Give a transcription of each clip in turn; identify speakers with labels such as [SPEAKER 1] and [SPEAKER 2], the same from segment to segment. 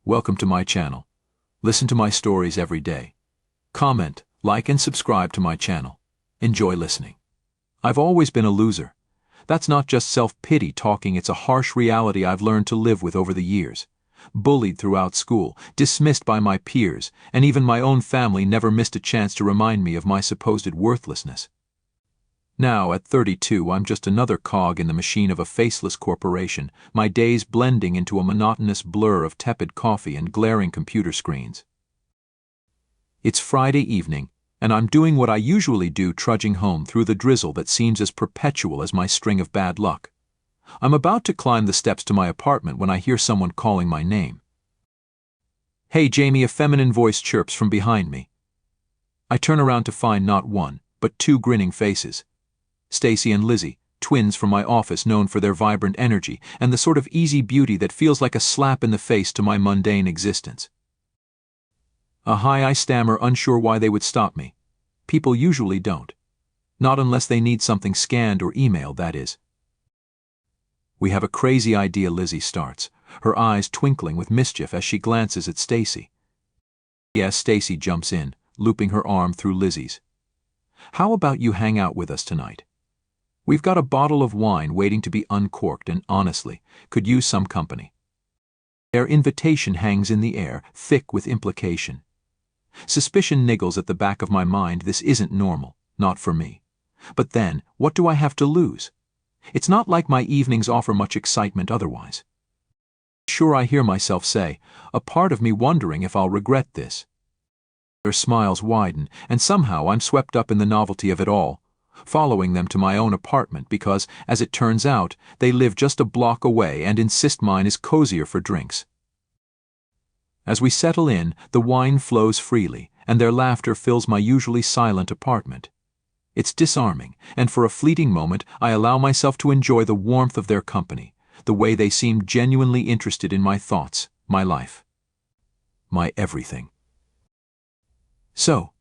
[SPEAKER 1] Welcome to my channel. Listen to my stories every day. Comment, like and subscribe to my channel. Enjoy listening. I've always been a loser. That's not just self-pity talking, it's a harsh reality I've learned to live with over the years. Bullied throughout school, dismissed by my peers, and even my own family never missed a chance to remind me of my supposed worthlessness. Now, at 32, I'm just another cog in the machine of a faceless corporation, my days blending into a monotonous blur of tepid coffee and glaring computer screens. It's Friday evening, and I'm doing what I usually do, trudging home through the drizzle that seems as perpetual as my string of bad luck. I'm about to climb the steps to my apartment when I hear someone calling my name. "Hey, Jamie," a feminine voice chirps from behind me. I turn around to find not one, but two grinning faces. Stacy and Lizzie, twins from my office known for their vibrant energy and the sort of easy beauty that feels like a slap in the face to my mundane existence. "Hi," I stammer, unsure why they would stop me. People usually don't. Not unless they need something scanned or emailed, that is. "We have a crazy idea," Lizzie starts, her eyes twinkling with mischief as she glances at Stacy. "Yes," Stacy jumps in, looping her arm through Lizzie's. "How about you hang out with us tonight? We've got a bottle of wine waiting to be uncorked and honestly, could use some company." Their invitation hangs in the air, thick with implication. Suspicion niggles at the back of my mind. This isn't normal, not for me. But then, what do I have to lose? It's not like my evenings offer much excitement otherwise. Sure, I hear myself say, a part of me wondering if I'll regret this. Their smiles widen, and somehow I'm swept up in the novelty of it all, following them to my own apartment because, as it turns out, they live just a block away and insist mine is cozier for drinks. As we settle in, the wine flows freely, and their laughter fills my usually silent apartment. It's disarming, and for a fleeting moment I allow myself to enjoy the warmth of their company, the way they seem genuinely interested in my thoughts, my life, my everything. "So,"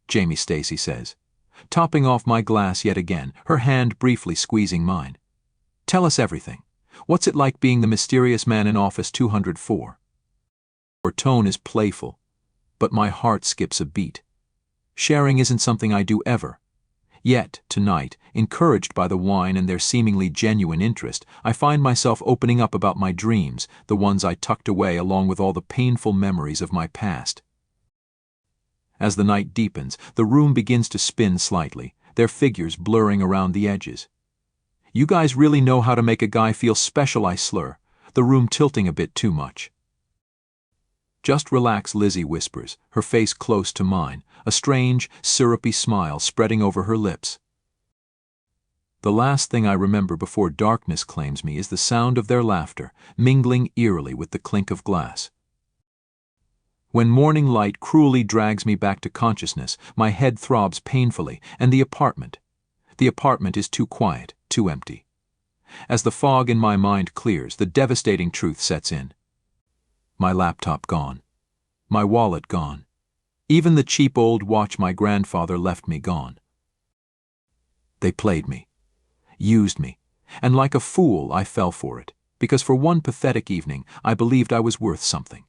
[SPEAKER 1] Jamie, Stacy says, topping off my glass yet again, her hand briefly squeezing mine. "Tell us everything. What's it like being the mysterious man in office 204? Her tone is playful, but my heart skips a beat. Sharing isn't something I do ever. Yet, tonight, encouraged by the wine and their seemingly genuine interest, I find myself opening up about my dreams, the ones I tucked away along with all the painful memories of my past. As the night deepens, the room begins to spin slightly, their figures blurring around the edges. "You guys really know how to make a guy feel special," I slur, the room tilting a bit too much. "Just relax," Lizzie whispers, her face close to mine, a strange, syrupy smile spreading over her lips. The last thing I remember before darkness claims me is the sound of their laughter, mingling eerily with the clink of glass. When morning light cruelly drags me back to consciousness, my head throbs painfully, and the apartment is too quiet, too empty. As the fog in my mind clears, the devastating truth sets in. My laptop gone. My wallet gone. Even the cheap old watch my grandfather left me gone. They played me, used me, and like a fool I fell for it, because for one pathetic evening I believed I was worth something.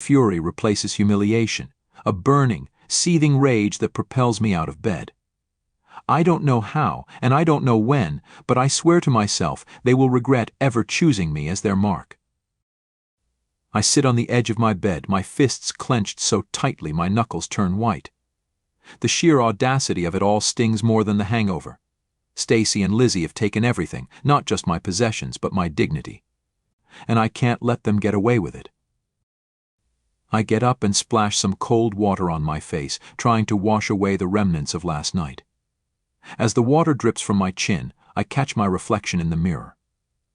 [SPEAKER 1] Fury replaces humiliation, a burning, seething rage that propels me out of bed. I don't know how, and I don't know when, but I swear to myself they will regret ever choosing me as their mark. I sit on the edge of my bed, my fists clenched so tightly my knuckles turn white. The sheer audacity of it all stings more than the hangover. Stacy and Lizzie have taken everything, not just my possessions, but my dignity. And I can't let them get away with it. I get up and splash some cold water on my face, trying to wash away the remnants of last night. As the water drips from my chin, I catch my reflection in the mirror.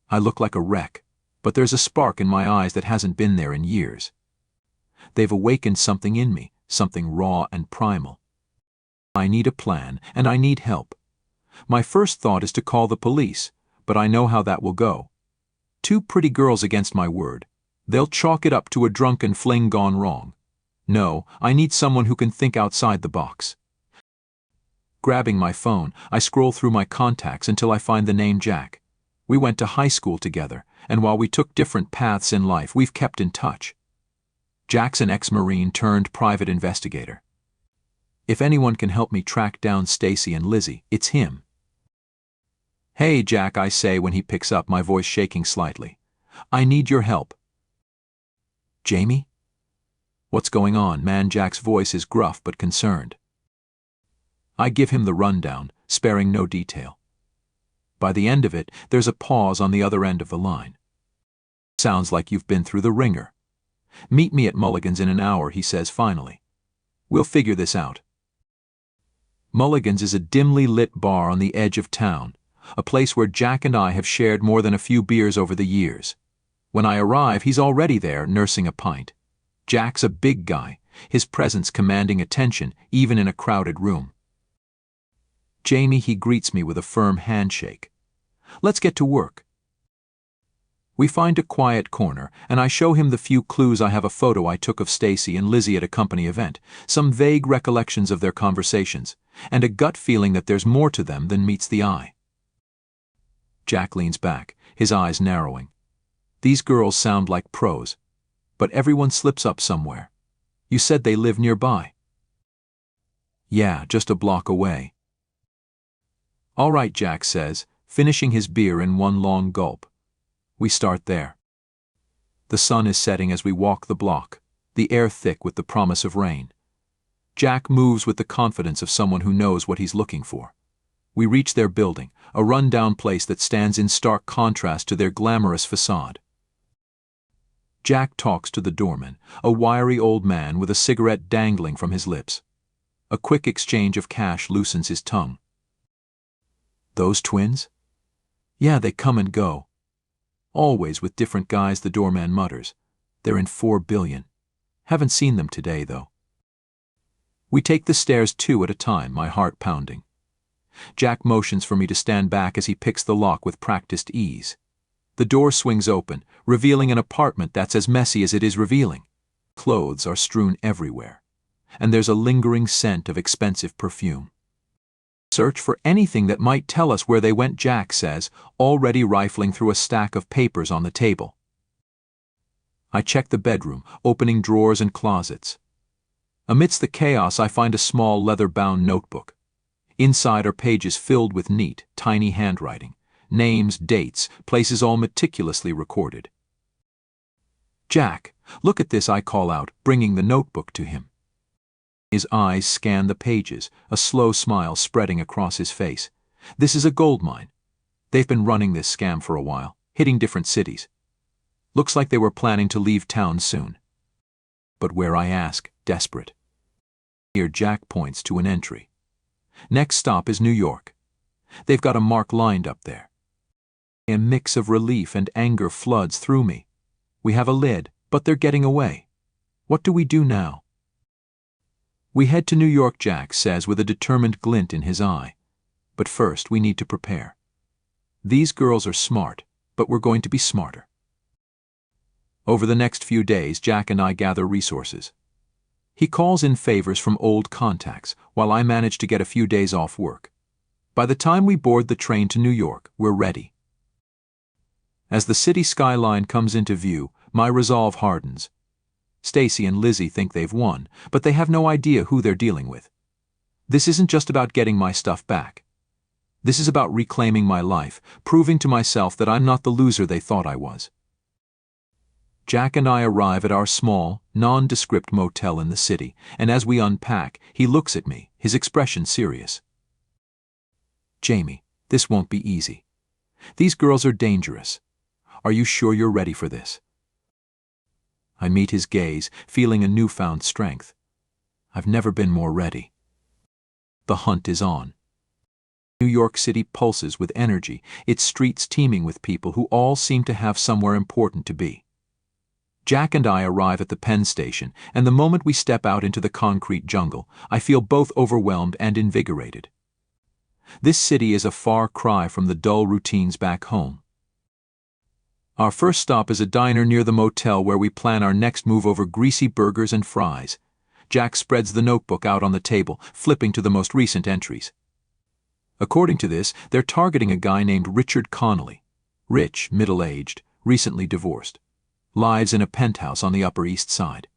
[SPEAKER 1] I look like a wreck, but there's a spark in my eyes that hasn't been there in years. They've awakened something in me, something raw and primal. I need a plan, and I need help. My first thought is to call the police, but I know how that will go. Two pretty girls against my word. They'll chalk it up to a drunken fling gone wrong. No, I need someone who can think outside the box. Grabbing my phone, I scroll through my contacts until I find the name Jack. We went to high school together, and while we took different paths in life, we've kept in touch. Jack's an ex-Marine turned private investigator. If anyone can help me track down Stacy and Lizzie, it's him. "Hey, Jack," I say when he picks up, my voice shaking slightly. "I need your help." "Jamie?" "What's going on, man?" Jack's voice is gruff but concerned. I give him the rundown, sparing no detail. By the end of it, there's a pause on the other end of the line. "Sounds like you've been through the ringer. Meet me at Mulligan's in an hour," he says finally. "We'll figure this out." Mulligan's is a dimly lit bar on the edge of town, a place where Jack and I have shared more than a few beers over the years. When I arrive, he's already there, nursing a pint. Jack's a big guy, his presence commanding attention even in a crowded room. "Jamie," he greets me with a firm handshake. "Let's get to work." We find a quiet corner, and I show him the few clues. I have a photo I took of Stacy and Lizzie at a company event, some vague recollections of their conversations, and a gut feeling that there's more to them than meets the eye. Jack leans back, his eyes narrowing. "These girls sound like pros, but everyone slips up somewhere. You said they live nearby." "Yeah, just a block away." "All right," Jack says, finishing his beer in one long gulp. We start there. The sun is setting as we walk the block, the air thick with the promise of rain. Jack moves with the confidence of someone who knows what he's looking for. We reach their building, a run-down place that stands in stark contrast to their glamorous facade. Jack talks to the doorman, a wiry old man with a cigarette dangling from his lips. A quick exchange of cash loosens his tongue. "Those twins?" "Yeah, they come and go. Always with different guys," the doorman mutters. "They're in 4 billion. Haven't seen them today, though." We take the stairs 2 at a time, my heart pounding. Jack motions for me to stand back as he picks the lock with practiced ease. The door swings open, revealing an apartment that's as messy as it is revealing. Clothes are strewn everywhere, and there's a lingering scent of expensive perfume. "Search for anything that might tell us where they went," Jack says, already rifling through a stack of papers on the table. I check the bedroom, opening drawers and closets. Amidst the chaos, I find a small leather-bound notebook. Inside are pages filled with neat, tiny handwriting, names, dates, places all meticulously recorded. "Jack, look at this," I call out, bringing the notebook to him. His eyes scan the pages, a slow smile spreading across his face. This is a gold mine. They've been running this scam for a while, hitting different cities. Looks like they were planning to leave town soon. But where, I ask, desperate. Here Jack points to an entry. Next stop is New York. They've got a mark lined up there. A mix of relief and anger floods through me. We have a lid, but they're getting away. What do we do now? "We head to New York," Jack says with a determined glint in his eye. "But first we need to prepare. These girls are smart, but we're going to be smarter." Over the next few days, Jack and I gather resources. He calls in favors from old contacts, while I manage to get a few days off work. By the time we board the train to New York, we're ready. As the city skyline comes into view, my resolve hardens. Stacy and Lizzie think they've won, but they have no idea who they're dealing with. This isn't just about getting my stuff back. This is about reclaiming my life, proving to myself that I'm not the loser they thought I was. Jack and I arrive at our small, nondescript motel in the city, and as we unpack, he looks at me, his expression serious. "Jamie, this won't be easy. These girls are dangerous. Are you sure you're ready for this?" I meet his gaze, feeling a newfound strength. I've never been more ready. The hunt is on. New York City pulses with energy, its streets teeming with people who all seem to have somewhere important to be. Jack and I arrive at the Penn Station, and the moment we step out into the concrete jungle, I feel both overwhelmed and invigorated. This city is a far cry from the dull routines back home. Our first stop is a diner near the motel where we plan our next move over greasy burgers and fries. Jack spreads the notebook out on the table, flipping to the most recent entries. According to this, they're targeting a guy named Richard Connolly. Rich, middle-aged, recently divorced. Lives in a penthouse on the Upper East Side.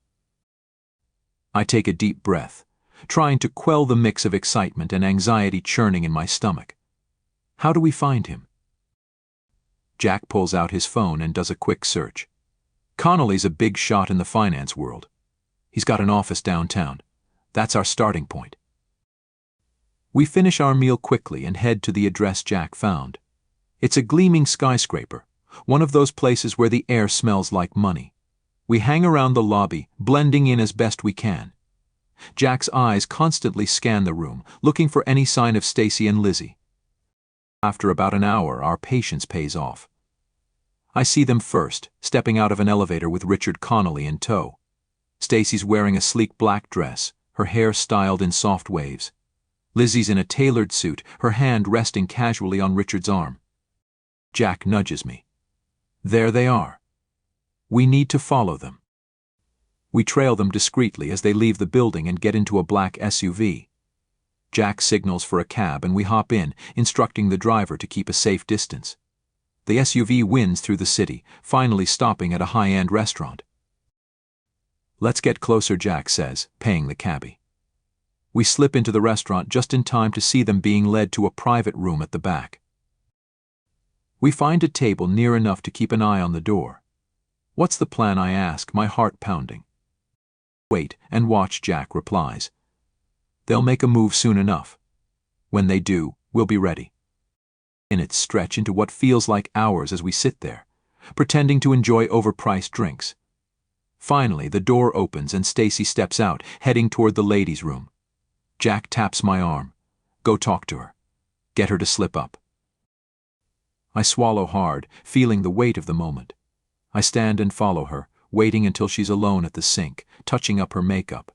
[SPEAKER 1] I take a deep breath, trying to quell the mix of excitement and anxiety churning in my stomach. How do we find him? Jack pulls out his phone and does a quick search. Connolly's a big shot in the finance world. He's got an office downtown. That's our starting point. We finish our meal quickly and head to the address Jack found. It's a gleaming skyscraper, one of those places where the air smells like money. We hang around the lobby, blending in as best we can. Jack's eyes constantly scan the room, looking for any sign of Stacy and Lizzie. After about an hour, our patience pays off. I see them first, stepping out of an elevator with Richard Connolly in tow. Stacy's wearing a sleek black dress, her hair styled in soft waves. Lizzie's in a tailored suit, her hand resting casually on Richard's arm. Jack nudges me. There they are. We need to follow them. We trail them discreetly as they leave the building and get into a black SUV. Jack signals for a cab and we hop in, instructing the driver to keep a safe distance. The SUV winds through the city, finally stopping at a high-end restaurant. Let's get closer, Jack says, paying the cabbie. We slip into the restaurant just in time to see them being led to a private room at the back. We find a table near enough to keep an eye on the door. What's the plan, I ask, my heart pounding. Wait and watch, Jack replies. They'll make a move soon enough. When they do, we'll be ready. Minutes stretch into what feels like hours as we sit there, pretending to enjoy overpriced drinks. Finally, the door opens and Stacy steps out, heading toward the ladies' room. Jack taps my arm. Go talk to her. Get her to slip up. I swallow hard, feeling the weight of the moment. I stand and follow her, waiting until she's alone at the sink, touching up her makeup.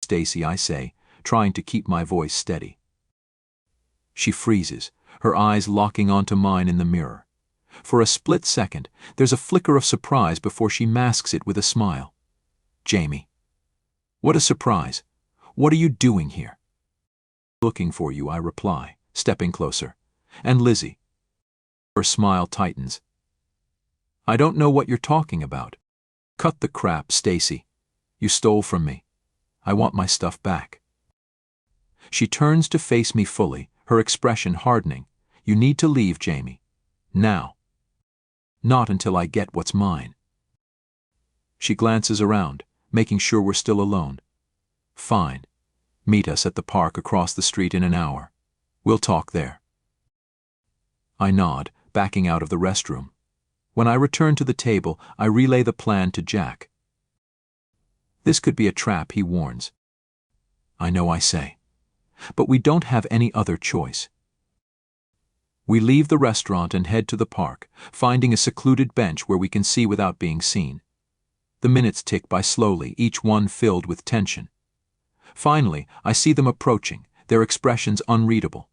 [SPEAKER 1] Stacy, I say, trying to keep my voice steady. She freezes, her eyes locking onto mine in the mirror. For a split second, there's a flicker of surprise before she masks it with a smile. Jamie. What a surprise. What are you doing here? Looking for you, I reply, stepping closer. And Lizzie. Her smile tightens. I don't know what you're talking about. Cut the crap, Stacy. You stole from me. I want my stuff back. She turns to face me fully, her expression hardening. You need to leave, Jamie. Now. Not until I get what's mine. She glances around, making sure we're still alone. Fine. Meet us at the park across the street in an hour. We'll talk there. I nod, backing out of the restroom. When I return to the table, I relay the plan to Jack. This could be a trap, he warns. I know, I say. But we don't have any other choice. We leave the restaurant and head to the park, finding a secluded bench where we can see without being seen. The minutes tick by slowly, each one filled with tension. Finally, I see them approaching, their expressions unreadable.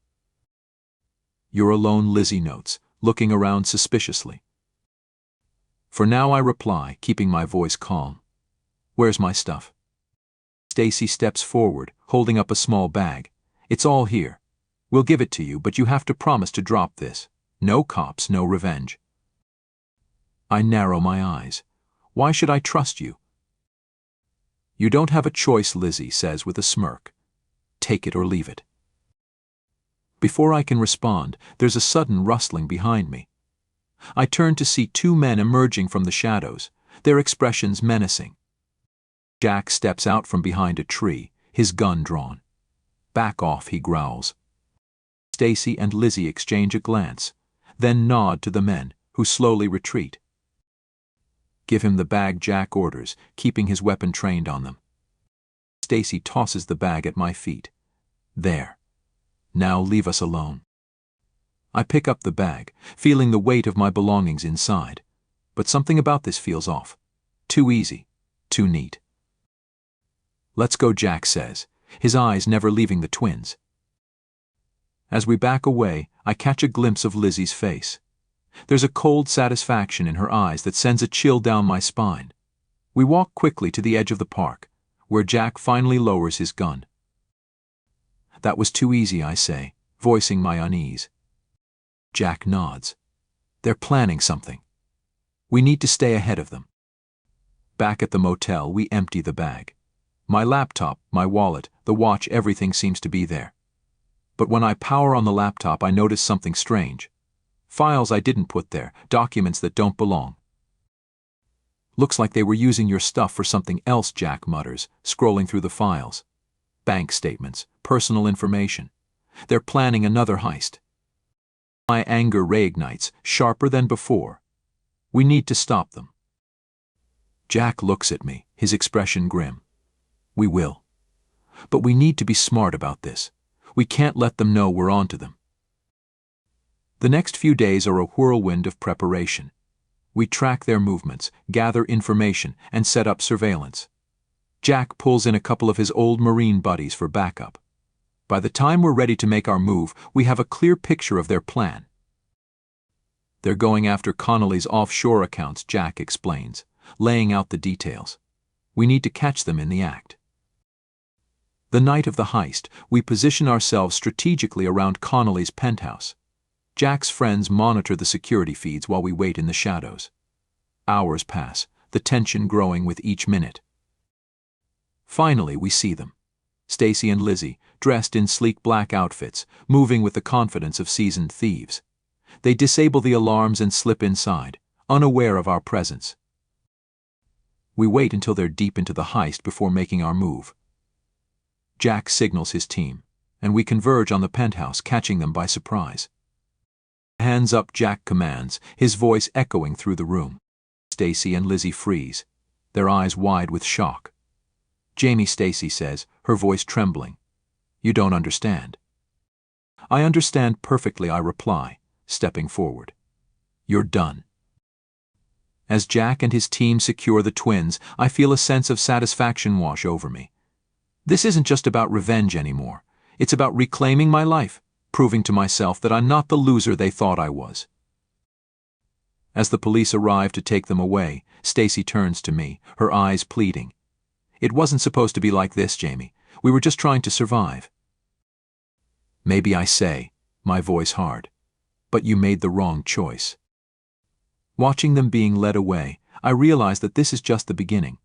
[SPEAKER 1] You're alone, Lizzie notes, looking around suspiciously. For now, I reply, keeping my voice calm. Where's my stuff? Stacy steps forward, holding up a small bag. It's all here. We'll give it to you, but you have to promise to drop this. No cops, no revenge. I narrow my eyes. Why should I trust you? You don't have a choice, Lizzie says with a smirk. Take it or leave it. Before I can respond, there's a sudden rustling behind me. I turn to see two men emerging from the shadows, their expressions menacing. Jack steps out from behind a tree, his gun drawn. Back off, he growls. Stacy and Lizzie exchange a glance, then nod to the men, who slowly retreat. Give him the bag, Jack orders, keeping his weapon trained on them. Stacy tosses the bag at my feet. There. Now leave us alone. I pick up the bag, feeling the weight of my belongings inside. But something about this feels off. Too easy. Too neat. Let's go, Jack says, his eyes never leaving the twins. As we back away, I catch a glimpse of Lizzie's face. There's a cold satisfaction in her eyes that sends a chill down my spine. We walk quickly to the edge of the park, where Jack finally lowers his gun. That was too easy, I say, voicing my unease. Jack nods. They're planning something. We need to stay ahead of them. Back at the motel, we empty the bag. My laptop, my wallet, the watch, everything seems to be there. But when I power on the laptop, I notice something strange. Files I didn't put there, documents that don't belong. Looks like they were using your stuff for something else, Jack mutters, scrolling through the files. Bank statements, personal information. They're planning another heist. My anger reignites, sharper than before. We need to stop them. Jack looks at me, his expression grim. We will. But we need to be smart about this. We can't let them know we're onto them. The next few days are a whirlwind of preparation. We track their movements, gather information, and set up surveillance. Jack pulls in a couple of his old Marine buddies for backup. By the time we're ready to make our move, we have a clear picture of their plan. They're going after Connolly's offshore accounts, Jack explains, laying out the details. We need to catch them in the act. The night of the heist, we position ourselves strategically around Connolly's penthouse. Jack's friends monitor the security feeds while we wait in the shadows. Hours pass, the tension growing with each minute. Finally, we see them. Stacy and Lizzie, dressed in sleek black outfits, moving with the confidence of seasoned thieves. They disable the alarms and slip inside, unaware of our presence. We wait until they're deep into the heist before making our move. Jack signals his team, and we converge on the penthouse, catching them by surprise. Hands up, Jack commands, his voice echoing through the room. Stacy and Lizzie freeze, their eyes wide with shock. Jamie, Stacy says, her voice trembling. You don't understand. I understand perfectly, I reply, stepping forward. You're done. As Jack and his team secure the twins, I feel a sense of satisfaction wash over me. This isn't just about revenge anymore. It's about reclaiming my life, proving to myself that I'm not the loser they thought I was. As the police arrive to take them away, Stacy turns to me, her eyes pleading. It wasn't supposed to be like this, Jamie. We were just trying to survive. Maybe, I say, my voice hard. But you made the wrong choice. Watching them being led away, I realize that this is just the beginning.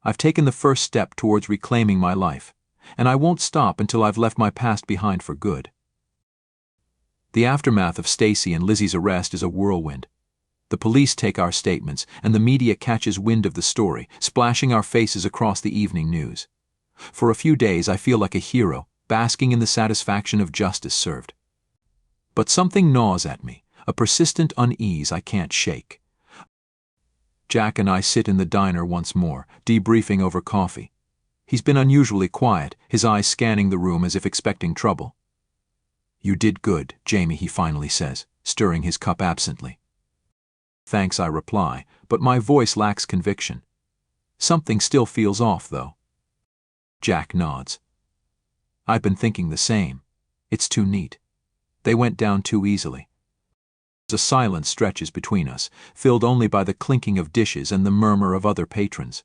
[SPEAKER 1] I've taken the first step towards reclaiming my life, and I won't stop until I've left my past behind for good. The aftermath of Stacy and Lizzie's arrest is a whirlwind. The police take our statements, and the media catches wind of the story, splashing our faces across the evening news. For a few days I feel like a hero, basking in the satisfaction of justice served. But something gnaws at me, a persistent unease I can't shake. Jack and I sit in the diner once more, debriefing over coffee. He's been unusually quiet, his eyes scanning the room as if expecting trouble. You did good, Jamie, he finally says, stirring his cup absently. Thanks, I reply, but my voice lacks conviction. Something still feels off, though. Jack nods. I've been thinking the same. It's too neat. They went down too easily. A silence stretches between us, filled only by the clinking of dishes and the murmur of other patrons.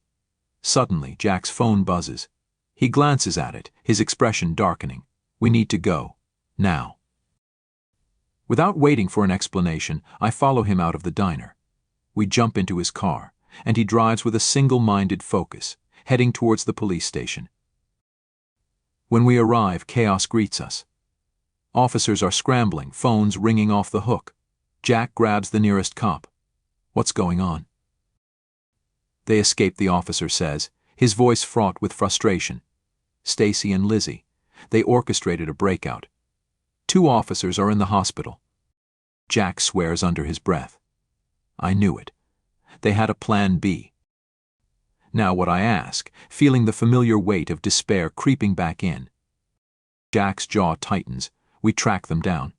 [SPEAKER 1] Suddenly, Jack's phone buzzes. He glances at it, his expression darkening. We need to go. Now. Without waiting for an explanation, I follow him out of the diner. We jump into his car, and he drives with a single-minded focus, heading towards the police station. When we arrive, chaos greets us. Officers are scrambling, phones ringing off the hook. Jack grabs the nearest cop. What's going on? They escaped, the officer says, his voice fraught with frustration. Stacy and Lizzie. They orchestrated a breakout. 2 officers are in the hospital. Jack swears under his breath. I knew it. They had a plan B. Now what I ask, feeling the familiar weight of despair creeping back in. Jack's jaw tightens. We track them down.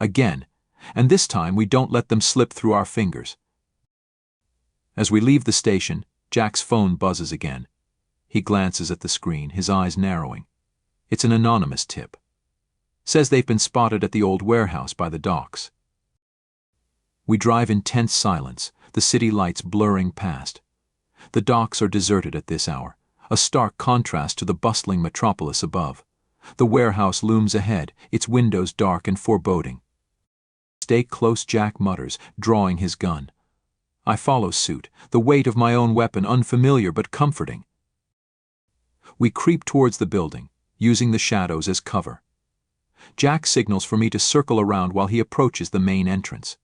[SPEAKER 1] Again, and this time we don't let them slip through our fingers. As we leave the station, Jack's phone buzzes again. He glances at the screen, his eyes narrowing. It's an anonymous tip. Says they've been spotted at the old warehouse by the docks. We drive in tense silence, the city lights blurring past. The docks are deserted at this hour, a stark contrast to the bustling metropolis above. The warehouse looms ahead, its windows dark and foreboding. Stay close, Jack mutters, drawing his gun. I follow suit, the weight of my own weapon unfamiliar but comforting. We creep towards the building, using the shadows as cover. Jack signals for me to circle around while he approaches the main entrance.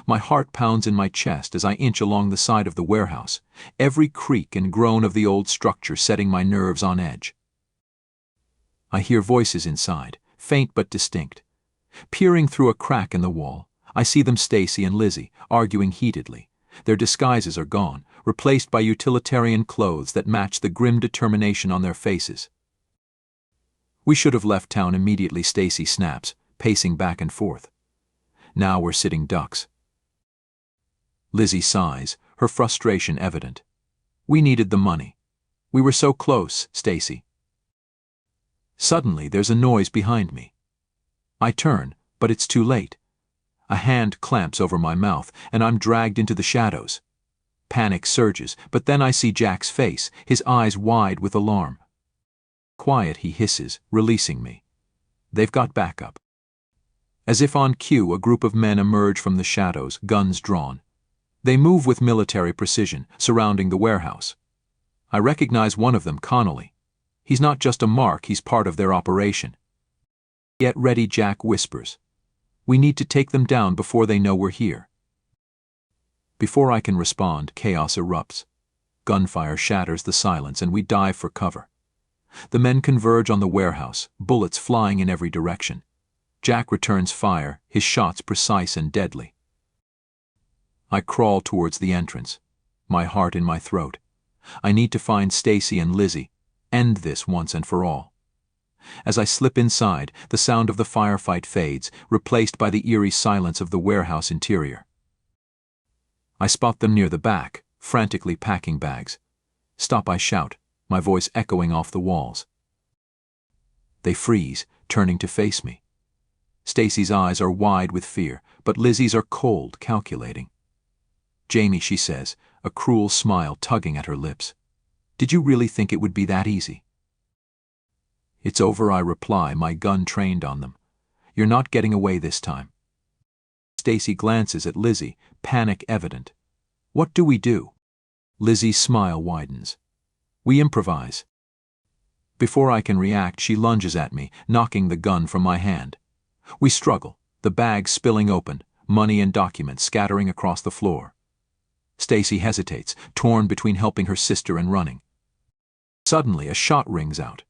[SPEAKER 1] My heart pounds in my chest as I inch along the side of the warehouse, every creak and groan of the old structure setting my nerves on edge. I hear voices inside, faint but distinct. Peering through a crack in the wall, I see them, Stacy and Lizzie, arguing heatedly. Their disguises are gone, replaced by utilitarian clothes that match the grim determination on their faces. We should have left town immediately, Stacy snaps, pacing back and forth. Now we're sitting ducks. Lizzie sighs, her frustration evident. We needed the money. We were so close, Stacy. Suddenly there's a noise behind me. I turn, but it's too late. A hand clamps over my mouth, and I'm dragged into the shadows. Panic surges, but then I see Jack's face, his eyes wide with alarm. Quiet, he hisses, releasing me. They've got backup. As if on cue, a group of men emerge from the shadows, guns drawn. They move with military precision, surrounding the warehouse. I recognize one of them, Connolly. He's not just a mark, he's part of their operation. Get ready, Jack whispers. We need to take them down before they know we're here. Before I can respond, chaos erupts. Gunfire shatters the silence and we dive for cover. The men converge on the warehouse, bullets flying in every direction. Jack returns fire, his shots precise and deadly. I crawl towards the entrance, my heart in my throat. I need to find Stacy and Lizzie, end this once and for all. As I slip inside, the sound of the firefight fades, replaced by the eerie silence of the warehouse interior. I spot them near the back, frantically packing bags. Stop, I shout, my voice echoing off the walls. They freeze, turning to face me. Stacy's eyes are wide with fear, but Lizzie's are cold, calculating. Jamie, she says, a cruel smile tugging at her lips. Did you really think it would be that easy? It's over, I reply, my gun trained on them. You're not getting away this time. Stacy glances at Lizzie, panic evident. What do we do? Lizzie's smile widens. We improvise. Before I can react, she lunges at me, knocking the gun from my hand. We struggle, the bag spilling open, money and documents scattering across the floor. Stacy hesitates, torn between helping her sister and running. Suddenly, a shot rings out.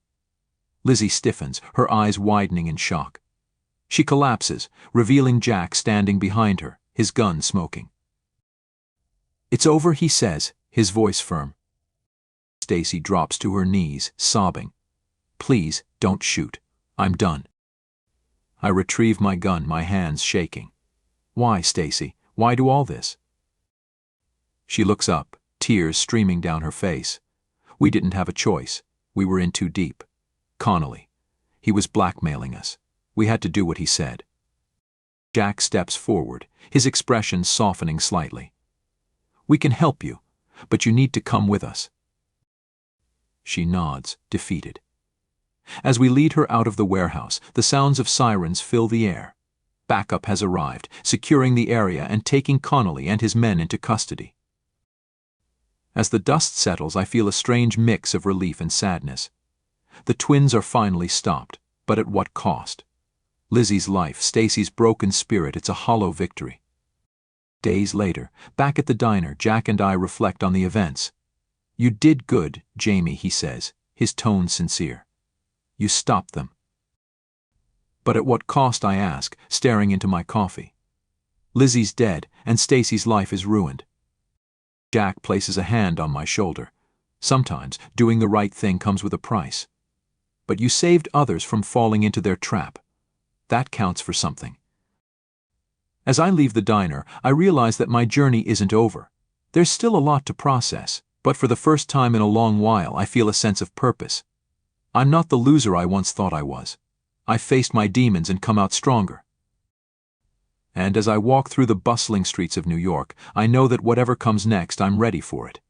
[SPEAKER 1] Lizzie stiffens, her eyes widening in shock. She collapses, revealing Jack standing behind her, his gun smoking. It's over, he says, his voice firm. Stacy drops to her knees, sobbing. Please, don't shoot. I'm done. I retrieve my gun, my hands shaking. Why, Stacy? Why do all this? She looks up, tears streaming down her face. We didn't have a choice. We were in too deep. Connolly. He was blackmailing us. We had to do what he said. Jack steps forward, his expression softening slightly. We can help you, but you need to come with us. She nods, defeated. As we lead her out of the warehouse, the sounds of sirens fill the air. Backup has arrived, securing the area and taking Connolly and his men into custody. As the dust settles, I feel a strange mix of relief and sadness. The twins are finally stopped, but at what cost? Lizzie's life, Stacy's broken spirit, it's a hollow victory. Days later, back at the diner, Jack and I reflect on the events. You did good, Jamie, he says, his tone sincere. You stopped them. But at what cost, I ask, staring into my coffee. Lizzie's dead, and Stacy's life is ruined. Jack places a hand on my shoulder. Sometimes, doing the right thing comes with a price. But you saved others from falling into their trap. That counts for something. As I leave the diner, I realize that my journey isn't over. There's still a lot to process, but for the first time in a long while, I feel a sense of purpose. I'm not the loser I once thought I was. I've faced my demons and come out stronger. And as I walk through the bustling streets of New York, I know that whatever comes next, I'm ready for it.